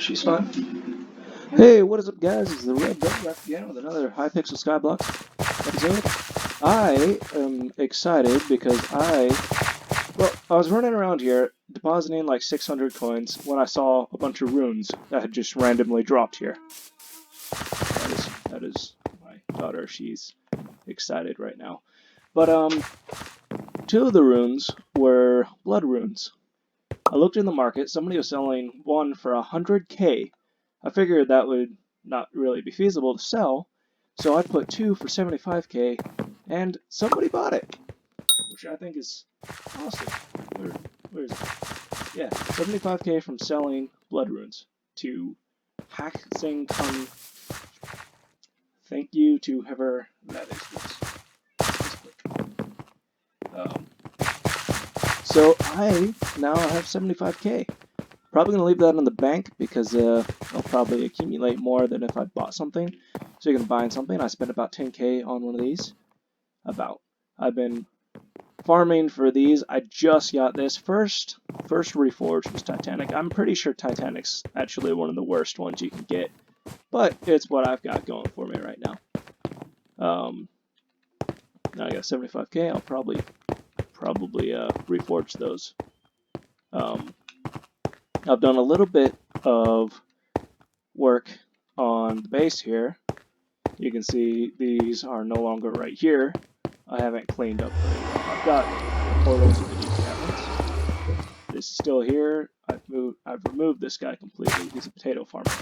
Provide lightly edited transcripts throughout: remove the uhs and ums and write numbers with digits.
She's fine. Hey, what is up, guys? It's the Red Devil back again with another Hypixel Skyblock episode. I am excited because I was running around here depositing like 600 coins when I saw a bunch of runes that had just randomly dropped here. That is my daughter. She's excited right now. But two of the runes were blood runes. I looked in the market. Somebody was selling one for 100k. I figured that would not really be feasible to sell, so I put two for 75k, and somebody bought it, which I think is awesome. Where is it? Yeah, 75k from selling blood runes to Hack Sing Kung. Thank you to whoever that is. So I now have 75k. Probably going to leave that in the bank because I'll probably accumulate more than if I bought something. So you can buy something. I spent about 10k on one of these. I've been farming for these. I just got this. First Reforged was Titanic. I'm pretty sure Titanic's actually one of the worst ones you can get. But it's what I've got going for me right now. Now I got 75k. I'll probably reforge those. I've done a little bit of work on the base here. You can see these are no longer right here. I haven't cleaned up very well. I've got portals to the deep cabinets. This is still here. I've removed this guy completely. He's a potato farmer.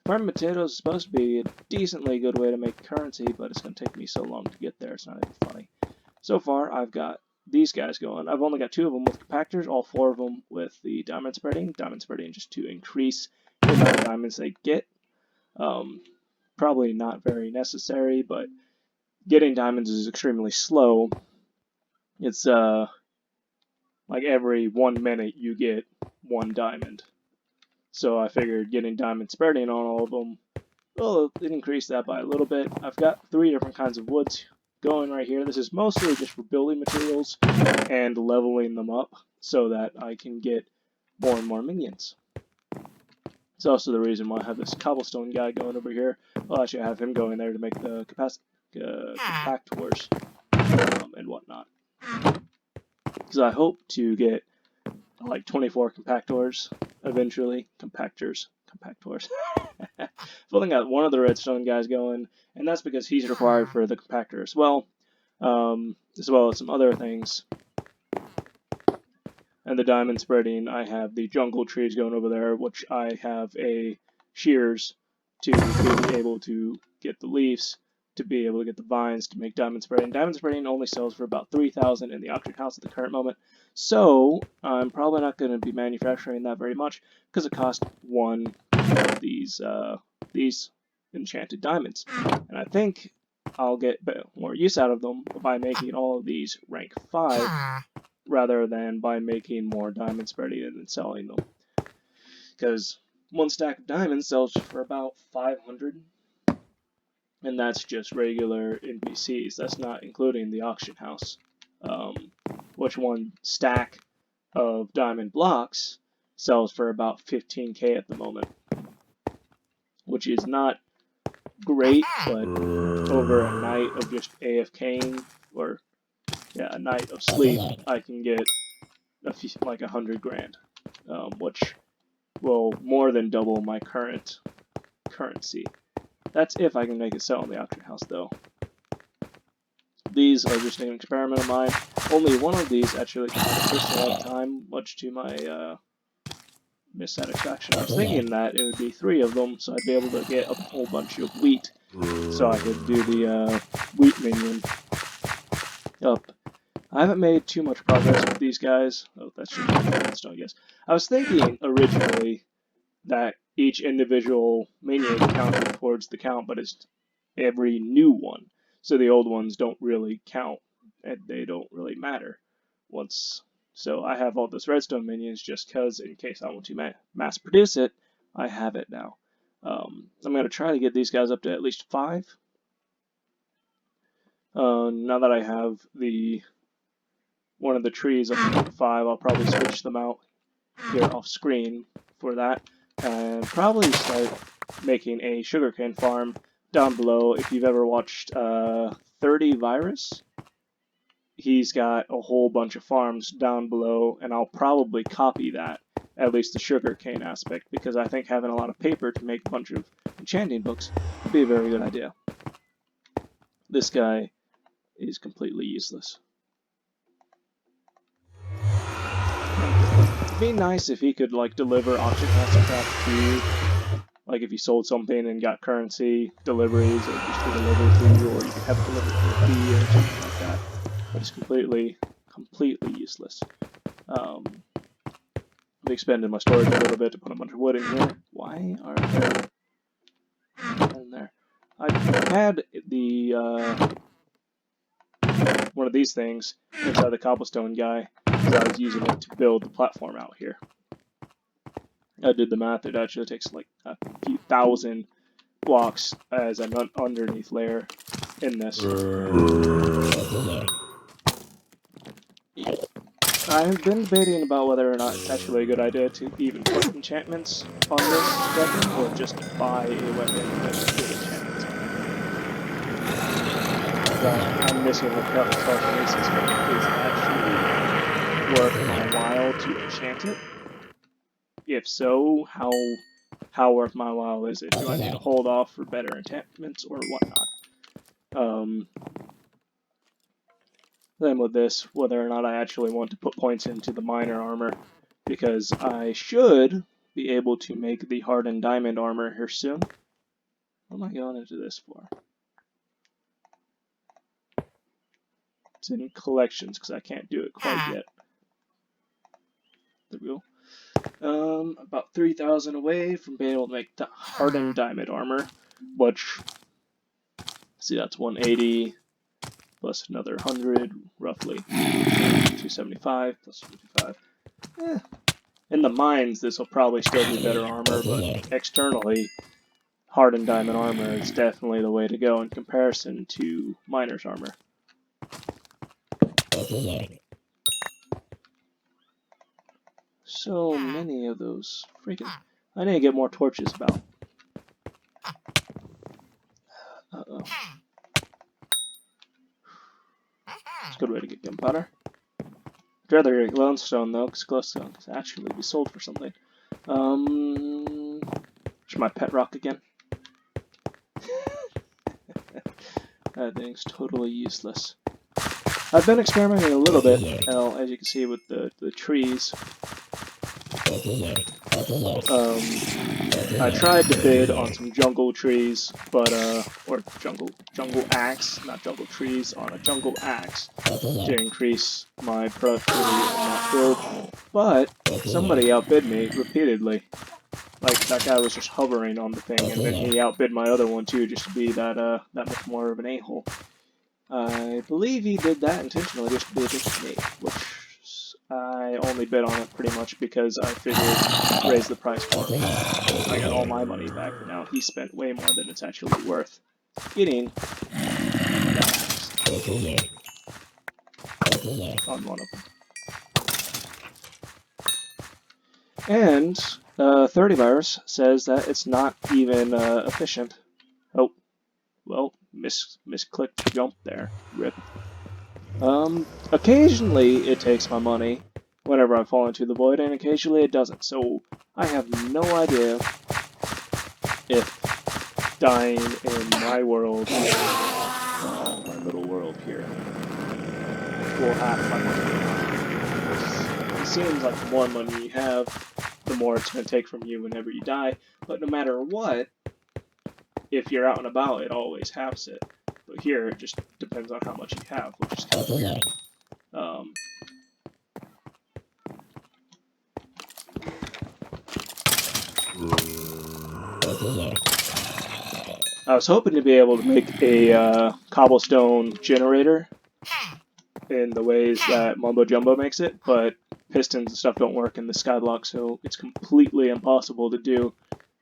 Farming potatoes is supposed to be a decently good way to make currency, but it's going to take me so long to get there. It's not even funny. So far, I've got these guys going. I've only got two of them with compactors, all four of them with the diamond spreading. Diamond spreading just to increase the amount of diamonds they get. Probably not very necessary, but getting diamonds is extremely slow. It's like every 1 minute you get one diamond. So I figured getting diamond spreading on all of them, well, it increased that by a little bit. I've got 3 different kinds of woods going right here. This is mostly just for building materials and leveling them up so that I can get more and more minions. It's also the reason why I have this cobblestone guy going over here. Well, actually, I have him going there to make the compactors and whatnot. Because I hope to get like 24 compactors eventually. Compactors. I've only got one of the redstone guys going, and that's because he's required for the compactor as well as some other things. And the diamond spreading, I have the jungle trees going over there, which I have a shears to be able to get the leaves, to be able to get the vines to make diamond spreading. Diamond spreading only sells for about 3,000 in the auction house at the current moment, so I'm probably not going to be manufacturing that very much because it costs one of these enchanted diamonds, and I think I'll get more use out of them by making all of these rank 5 rather than by making more diamond spreading and then selling them. Because one stack of diamonds sells for about 500, and that's just regular NPCs. That's not including the auction house, which one stack of diamond blocks sells for about 15k at the moment, which is not great, but over a night of just AFKing, or a night of sleep, I can get like 100 grand, which will more than double my current currency. That's if I can make it sell in the auction house, though. These are just an experiment of mine. Only one of these actually takes a lot of time, much to my dissatisfaction. I was thinking that it would be 3 of them, so I'd be able to get a whole bunch of wheat, so I could do the wheat minion up. I haven't made too much progress with these guys. Oh, that's just redstone, I guess. I was thinking originally that each individual minion counted towards the count, but it's every new one. So the old ones don't really count, and they don't really matter. So I have all those redstone minions just because, in case I want to mass produce it, I have it now. I'm going to try to get these guys up to at least 5. Now that I have one of the trees up to 5, I'll probably switch them out here off screen for that, and probably start making a sugarcane farm down below. If you've ever watched 30 Virus, he's got a whole bunch of farms down below, and I'll probably copy that, at least the sugarcane aspect, because I think having a lot of paper to make a bunch of enchanting books would be a very good idea. This guy is completely useless. It'd be nice if he could, like, deliver auction house crap to you. Like, if you sold something and got currency deliveries, or just to deliver to you, or you could have it delivered for a fee or something like that. But it's completely useless. I've expanded my storage a little bit to put a bunch of wood in here. Why are there in there? I had the one of these things inside the cobblestone guy because I was using it to build the platform out here. I did the math; it actually takes like a few thousand blocks as an underneath layer in this. I've been debating about whether or not it's actually a good idea to even put enchantments on this weapon, or just buy a weapon with good enchantments on it. I'm missing the telekinesis, but is it actually worth my while to enchant it? If so, how worth my while is it? Do I need to hold off for better enchantments or whatnot? Then with this, whether or not I actually want to put points into the miner armor, because I should be able to make the hardened diamond armor here soon. What am I going into this for? It's in collections because I can't do it quite yet. There we go. About 3,000 away from being able to make the hardened diamond armor, which, see, that's 180 plus another 100, roughly 275 plus 55. In the mines, this will probably still be better armor, but externally, hardened diamond armor is definitely the way to go in comparison to miner's armor. So many of those freaking... I need to get more torches about. Uh-oh. It's a good way to get gunpowder. I'd rather get glowstone though, because glowstone can actually be sold for something. There's my pet rock again. That thing's totally useless. I've been experimenting a little bit, as you can see with the trees. I tried to bid on some jungle trees, but or jungle axe, not jungle trees, on a jungle axe to increase my productivity on that build. But somebody outbid me repeatedly. Like, that guy was just hovering on the thing, and then he outbid my other one too, just to be that much more of an a-hole. I believe he did that intentionally, just to be a dick to me, which I only bid on it pretty much because I figured raise the price for it. I got all my money back, but now he spent way more than it's actually worth getting that axe on one of them. And 30 Virus says that it's not even efficient. Oh, well, misclicked jump there. Rip. Occasionally it takes my money whenever I fall into the void, and occasionally it doesn't. So I have no idea if dying in my world, my little world here, will have my money. It seems like the more money you have, the more it's going to take from you whenever you die. But no matter what, if you're out and about, it always halves it. But here, it just depends on how much you have, which is kind of weird. I was hoping to be able to make a cobblestone generator in the ways that Mumbo Jumbo makes it, but pistons and stuff don't work in the Skyblock, so it's completely impossible to do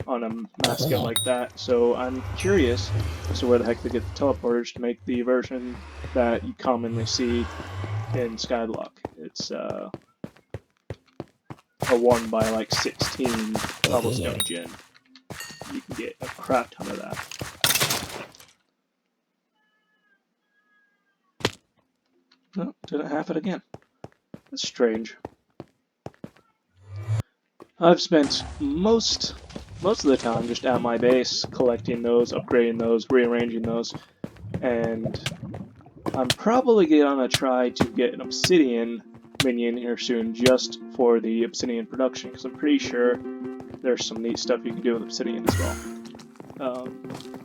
on a mass scale like that. So I'm curious as to where the heck they get the teleporters to make the version that you commonly see in Skyblock. It's a 1 by like 16 cobblestone gen. You can get a crap ton of that. No, didn't have it again. That's strange. I've spent most of the time just at my base collecting those, upgrading those, rearranging those, and I'm probably gonna try to get an obsidian minion here soon just for the obsidian production, because I'm pretty sure there's some neat stuff you can do with obsidian as well.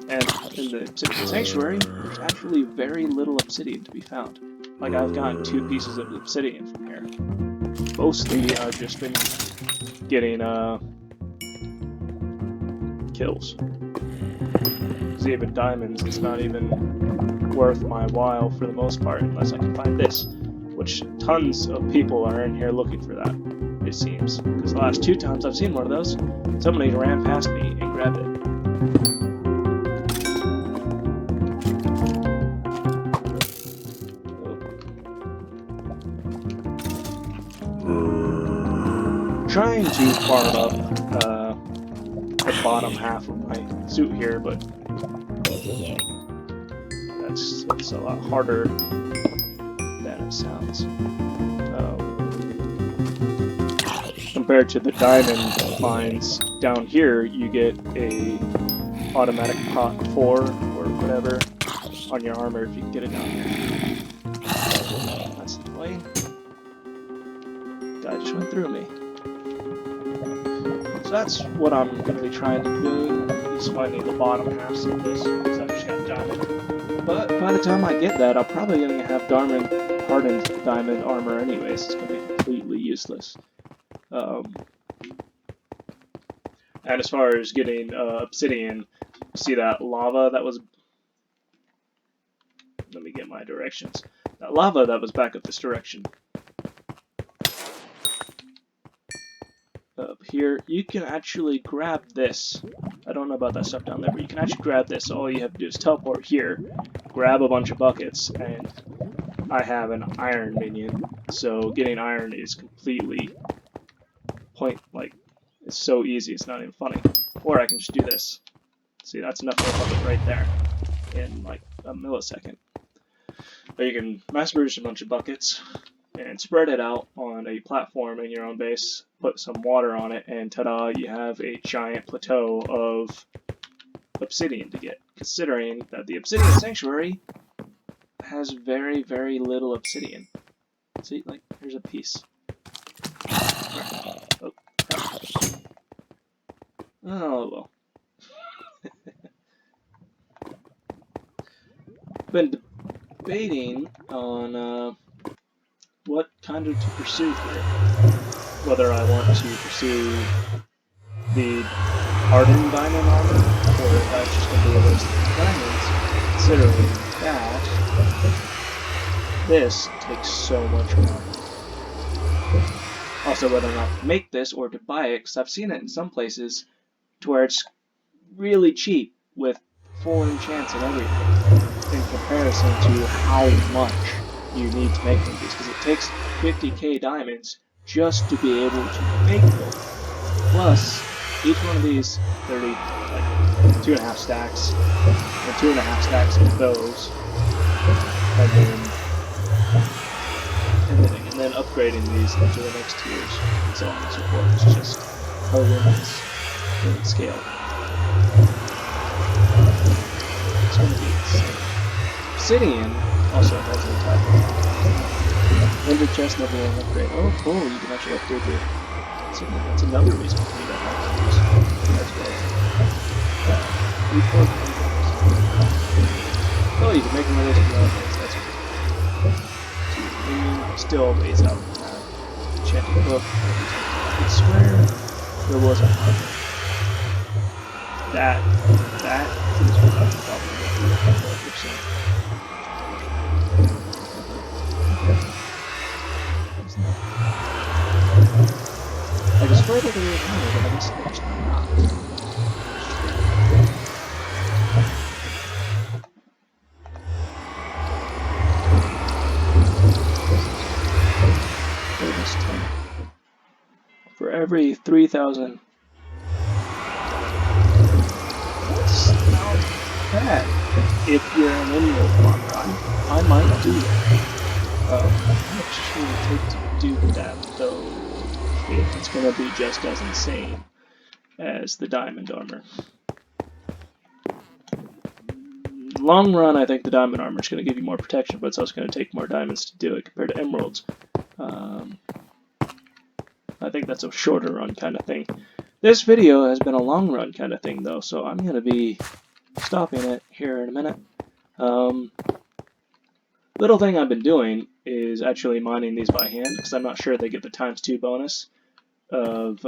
And in the obsidian sanctuary, there's actually very little obsidian to be found. Like, I've gotten 2 pieces of obsidian from here. Mostly, I've just been getting kills. Because even diamonds, it's not even worth my while for the most part, unless I can find this, which tons of people are in here looking for that, it seems. Because the last 2 times I've seen one of those, somebody ran past me and grabbed it. Trying to farm up the bottom half of my suit here, but that's a lot harder than it sounds. Compared to the diamond mines down here, you get a automatic pot 4 or whatever on your armor if you can get it down here. That's the way. Guy just went through me. So that's what I'm going to be trying to do, is finding the bottom halves of this, because I just got diamond. But by the time I get that, I'm probably going to have hardened diamond armor anyways. It's going to be completely useless. And as far as getting obsidian, see that lava that was... Let me get my directions. That lava that was back up this direction. Up here, you can actually grab this. I don't know about that stuff down there, but you can actually grab this. All you have to do is teleport here, grab a bunch of buckets, and I have an iron minion. So getting iron is completely it's so easy, it's not even funny. Or I can just do this. See, that's enough for a bucket right there in like a millisecond. Or you can mass produce a bunch of buckets and spread it out on a platform in your own base, put some water on it, and ta-da, you have a giant plateau of obsidian to get, considering that the obsidian sanctuary has very, very little obsidian. See, like, here's a piece. Oh, crap. Oh, well. Been debating on what kind of to pursue here. Whether I want to pursue the hardened diamond armor, or if that's just going to be a waste of diamonds, considering that this takes so much more. Also, whether or not to make this or to buy it, because I've seen it in some places to where it's really cheap with full enchants and everything in comparison to how much you need to make them, because it takes 50k diamonds just to be able to make them. Plus, each one of these 2.5 stacks, and 2.5 stacks of those, and then upgrading these into the next tiers, and so on and so forth. It's just horrendous in scale. It's going to be insane. Obsidian also has a type of Ender chest never will upgrade. Oh, cool, you can actually upgrade your obsidian. That's another reason for me to have to use as well. Oh, you can make another things, that's good. Still ways out from that. Enchanting book. I swear there was a harder. That is what I'm probably going to be 100%. I just swear that there was one, but I guess there's not. For every 3,000. That's not bad. If you're an emerald farmer, I might do that. How much should it take to do that, though, if it's going to be just as insane as the diamond armor? Long run, I think the diamond armor is going to give you more protection, but it's also going to take more diamonds to do it compared to emeralds. I think that's a shorter run kind of thing. This video has been a long run kind of thing, though, so I'm going to be stopping it here in a minute. Little thing I've been doing is actually mining these by hand, because I'm not sure they get the ×2 bonus of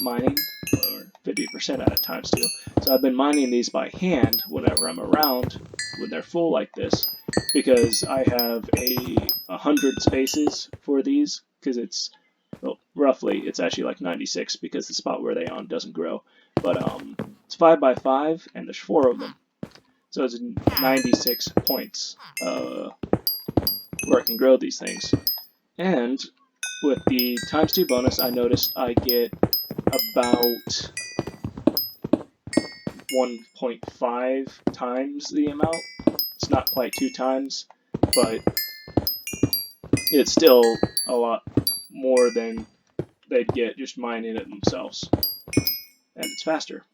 mining, or 50% out of ×2. So I've been mining these by hand whenever I'm around, when they're full like this, because I have 100 spaces for these, because it's, well, roughly, it's actually like 96, because the spot where they on doesn't grow. But it's 5 by 5, and there's 4 of them. So it's 96 points where I can grow these things. And with the ×2 bonus, I noticed I get about 1.5 times the amount. It's not quite 2 times, but it's still a lot more than they'd get just mining it themselves. And it's faster.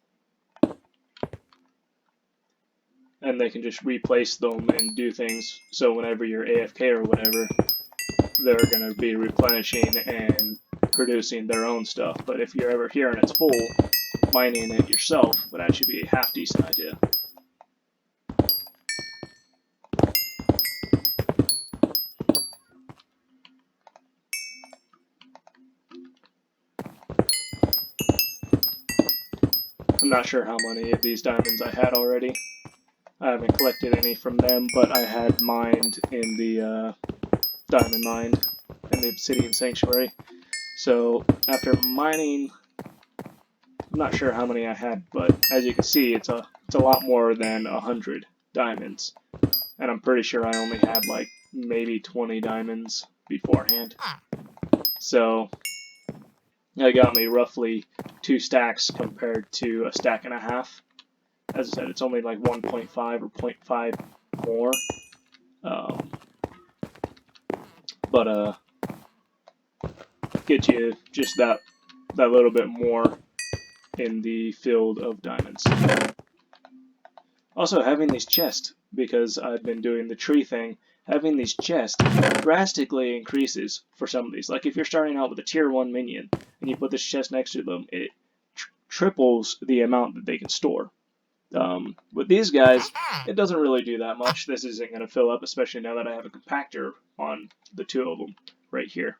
And they can just replace them and do things, so whenever you're AFK or whatever, they're going to be replenishing and producing their own stuff. But if you're ever here and it's full, mining it yourself would actually be a half-decent idea. I'm not sure how many of these diamonds I had already. I haven't collected any from them, but I had mined in the diamond mine in the Obsidian Sanctuary. So after mining, I'm not sure how many I had, but as you can see, it's a lot more than 100 diamonds. And I'm pretty sure I only had like maybe 20 diamonds beforehand. So that got me roughly 2 stacks compared to a stack and a half. As I said, it's only like 1.5 or 0.5 more. But get you just that little bit more in the field of diamonds. Also, having these chests, because I've been doing the tree thing, having these chests drastically increases for some of these. Like if you're starting out with a tier 1 minion and you put this chest next to them, it triples the amount that they can store. With these guys, it doesn't really do that much. This isn't going to fill up, especially now that I have a compactor on the 2 of them right here.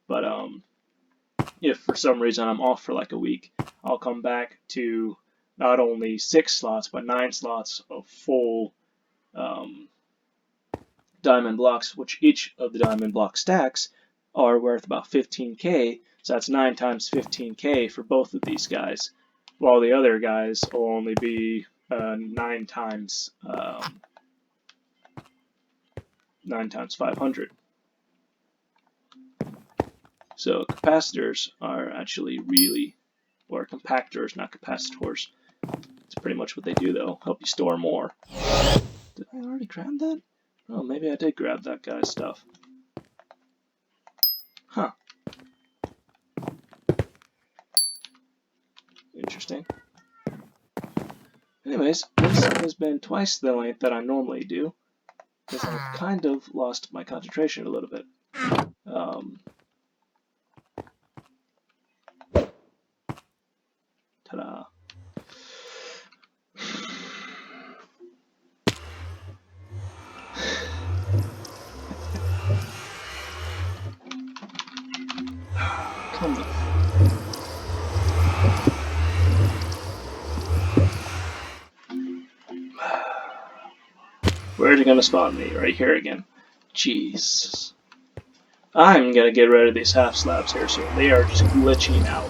But if for some reason I'm off for like a week, I'll come back to not only 6 slots, but 9 slots of full diamond blocks, which each of the diamond block stacks are worth about 15k, so that's 9 times 15k for both of these guys, while the other guys will only be 9 times 500. So capacitors are actually really, or compactors, not capacitors. It's pretty much what they do, though. Help you store more. Did I already grab that? Oh, maybe I did grab that guy's stuff. Huh. Interesting. Anyways, this has been twice the length that I normally do, because I've kind of lost my concentration a little bit. Ta-da. Come on. Where's it gonna spawn me? Right here again. Jeez. I'm gonna get rid of these half slabs here soon. They are just glitching out.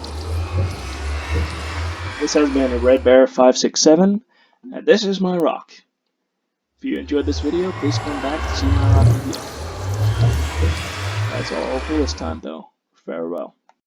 This has been a Red Bear 567, and this is my rock. If you enjoyed this video, please come back to see my rock video. That's all for this time, though. Farewell.